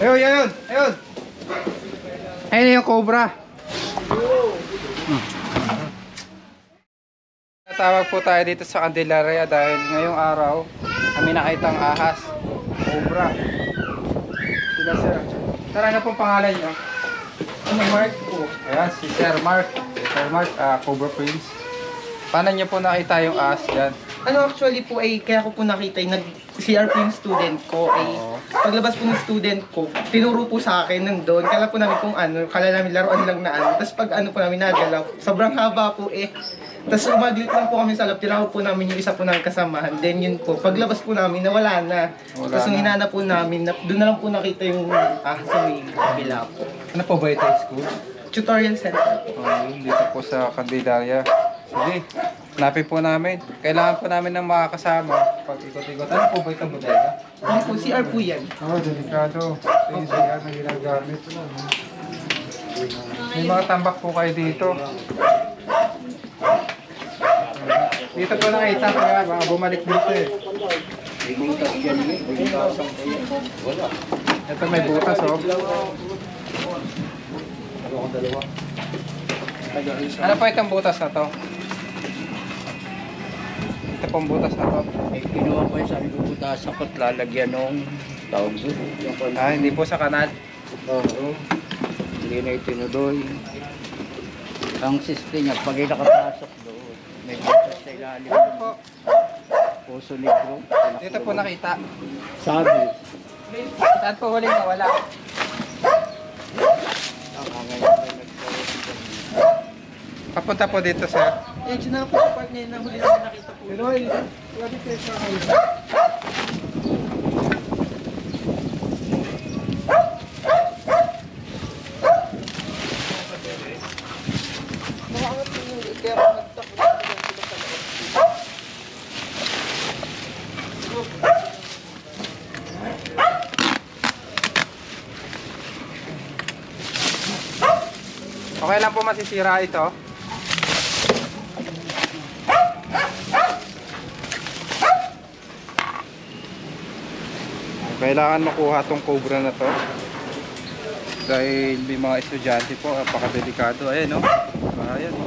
Ayun, ayun, ayun. Ayun yung cobra. Tawag po tayo dito sa Candelaria dahil ngayong araw kami nakita ang ahas. Cobra. Sila sir. Sir, ano pong pangalan nyo? Ano, Mark po? Ayan, si Sir Mark. Sir Mark, Cobra Prince. Paano nyo po nakita yung ahas dyan? Ano actually po ay kaya ko po nakita yung CRP yung student ko ay paglabas po ng student ko, tinuro po sa akin nandun. Kala po namin kung ano, kala namin laruan lang na ano. Tapos pag ano po namin nagalaw, sobrang haba po eh. Tapos umaglit lang po kami sa lab, tinawag po namin yung isa po ng kasamahan. Then yun po, paglabas po namin, nawala na. Tapos nung hinanap po namin, doon na lang po nakita yung sa may kabila po. Ano po ba ito school? Tutorial center po. Dito po sa Candelaria. Sige, hanapin po namin. Kailangan po namin ng makakasama pag ikot-ikot. Ano po ba itong bodega? Ano po, CR po yan. Delikado. Yung CR na ginagamit. May mga tambak po kayo dito. Dito po nakita kaya baka bumalik dito eh. Ito may butas oh. Ano po itong butas na to? Ito pong butas na to. Kinuha ko yung sabi ko butas ako at lalagyan ng tawag doon. Hindi po sa kanal. Oo. Hindi na itinuloy. Ang system niya, pag nakapasok doon, may butas sa ilalim. Puso libro. Dito po nakita. Sabi. Saan po huling nawala? Papunta po dito sir. Eh, dyan na po sa part ngayon na huli namin nakita po. Pero ay, grabe pressure kayo. Nakaangat po yung kaya ako nagtakot sa loob. Okay lang po masisira ito. Kailangan makuha tong cobra na to. Dahil may mga estudyante po, napakadelikado. Ayan o. Ayan o.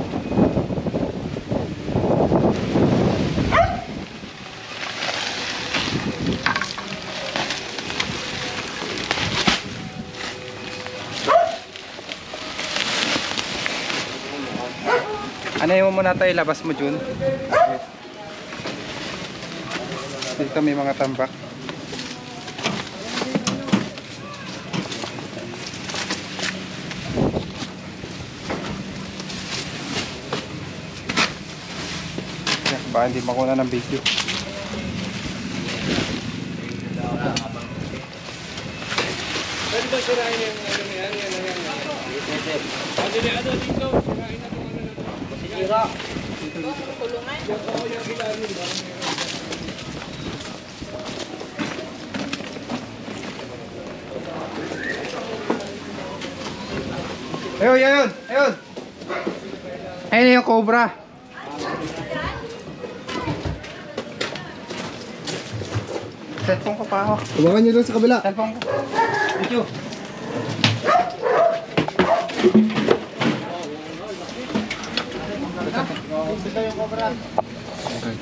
Ano mo muna tayo, labas mo Jun. Dito may mga tambak. Baka hindi makuna ng video. Pwede ba sirain yung ano yan? Ano dito? Sirain na itong ano na ito. Sira. Tulungan? Yung ilalim ba? Ayun, ayun, ayun. Ayun yung cobra. Cellphone ko pa ako. Tumakan nyo doon sa kabila. Cellphone ko. Thank you. Okay.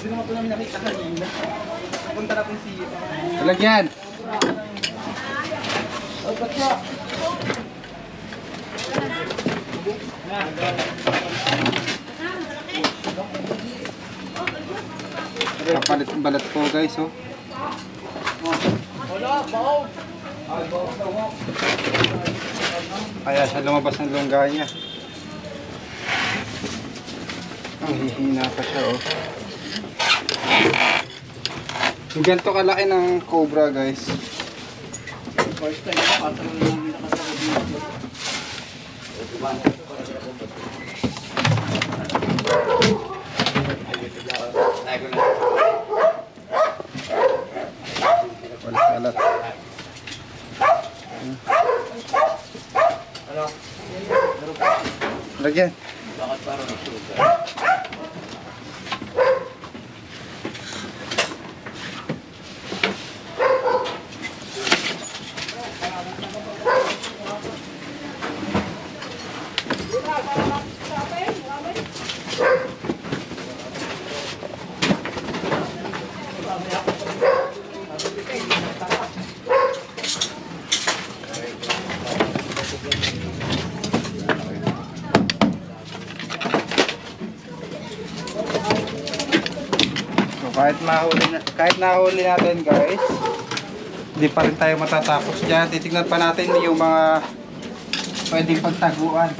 Hindi naman po namin nakita kanina. Punta na po si... Lagyan. Kapalit ang balat po guys oh. Kaya siya lumabas ng lungga niya. Ang hihina pa siya oh. Yung ganito kalaki ng cobra guys. First time, nakatagal namin nakatagal dito. Kalat-kalat. Lagyan. Bakit parang sugar? So, kahit nahuli natin guys, hindi pa rin tayo matatapos dyan. Titignan pa natin yung mga pwedeng pagtaguan.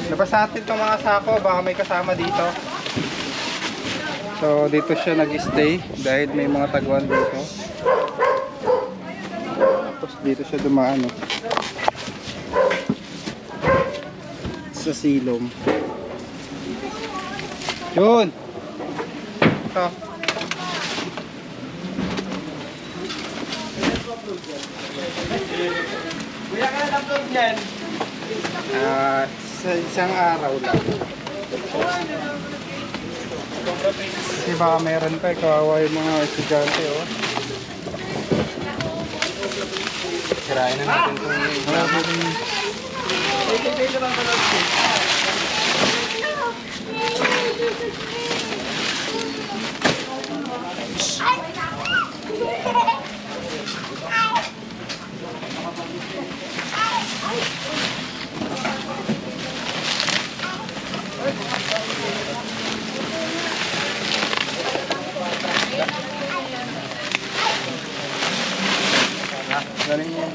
Labas natin itong mga sako, baka may kasama dito. So dito siya nag-stay dahil may mga taguan dito. Tapos dito siya dumaan, no? Sa silom. Yun! Ito. Kuya ka na upload yan. Sa isang araw lang. Kasi baka meron pa, kawawa yung mga estudyante, oh. Sirain na natin itong galing yan.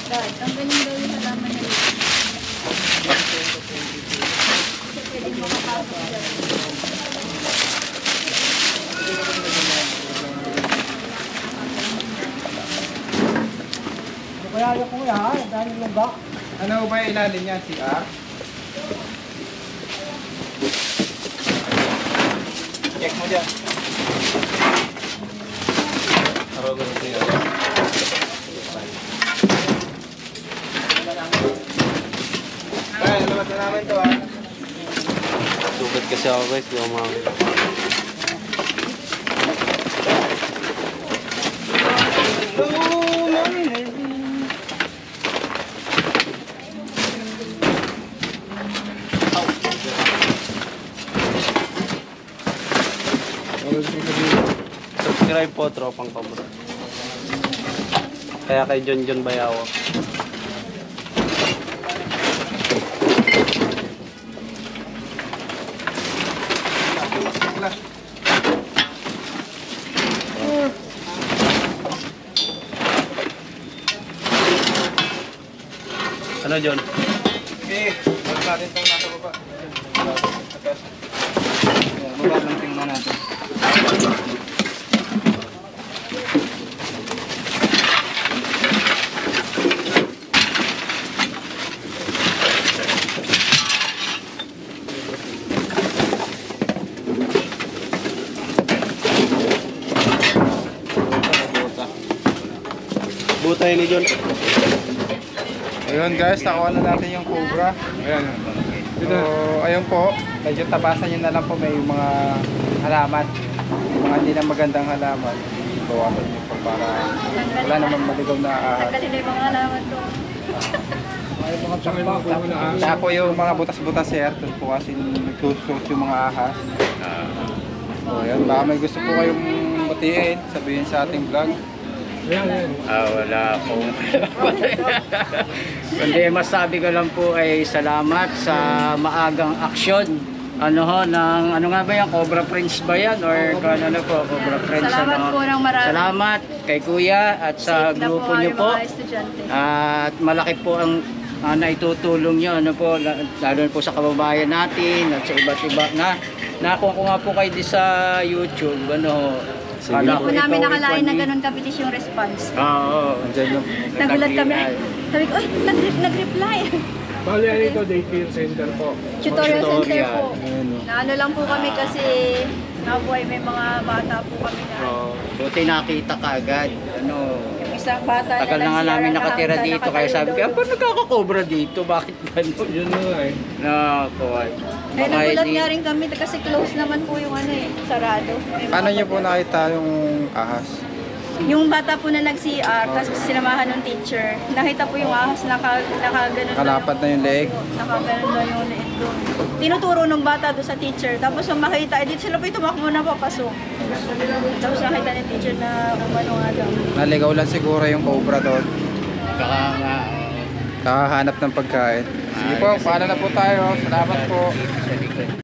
Dad, ang galing daw yung halaman na yun. Kasi pwedeng makapasok dyan. Ano ba yung ilalim niya? CR? Check mo dyan. Ay, nalabas na namin ito, ah. Sugat kasi ako guys, di ako makakita. Subscribe po, Tropang Pabro. Kaya kay John John Bayawa. Ano John? Okay, huwag natin itong nasa baba. Baba lang tingnan natin. Butay ni John. Ayun guys, nakuha na natin yung cobra. Ayan. So, ayun po. Medyo tabasan nyo na lang po, may mga halaman. Mga hindi na magandang halaman. Bawasan nyo po para wala naman maligaw na ahas. Kasi may mga halaman doon. Saka po yung mga butas-butas sir, doon po kasi nagsusot yung mga ahas. So, ayun. Baka may gusto po kayong batiin, sabihin sa ating vlog. Wala akong kundi masabi ko lang po ay salamat sa maagang aksyon ng nga ba yan, Cobra Prince ba yan or ano po, Cobra Prince. Salamat po ng marami. Salamat kay Kuya at sa Safe na grupo po niyo yung po. mga estudyante. At malaki po ang naitutulong niyo po lalo po sa kababayan natin at sa iba't iba na Nakuha ko nga po kayo di sa YouTube, ano. Sige. Hindi kala po ko namin ikaw, nakalain na ikaw, ganun kabilis yung response. Oo. Andyan yung Nagulat kami. Ay, sabi ko, ay, nag-reply. Bali, ano ito, daycare center po. Tutorial center Tutorial. po. Ayun, oh. Na ano lang po kami kasi nabuhay may mga bata po kami na. Oo. Buti nakita ka agad. Ano. Yung isang bata Tagal na nga CR namin nakatira nakakita, dito. Kaya sabi ko, nakatayo ano nagkakakobra dito? Bakit gano'n? Yun na nga eh. Nako. daw. Eh, nagulat nga rin kami kasi close naman po yung ano eh, sarado. May Paano mga niyo po nakita yung ahas? Yung bata po na nag-CR, tapos sinamahan ng teacher, nakita po yung ahas, nakaganon Kalapat na yung leeg. Nakaganon daw yung leeg doon. Tinuturo ng bata doon sa teacher, tapos nung makita, edit sila po tumakbo na papasok. Tapos nakita ng teacher na umano nga daw. Naligaw lang siguro yung cobra doon. Baka nga. Kakahanap ng pagkain. Sige po, paalam na po tayo. Salamat po. Sa likod.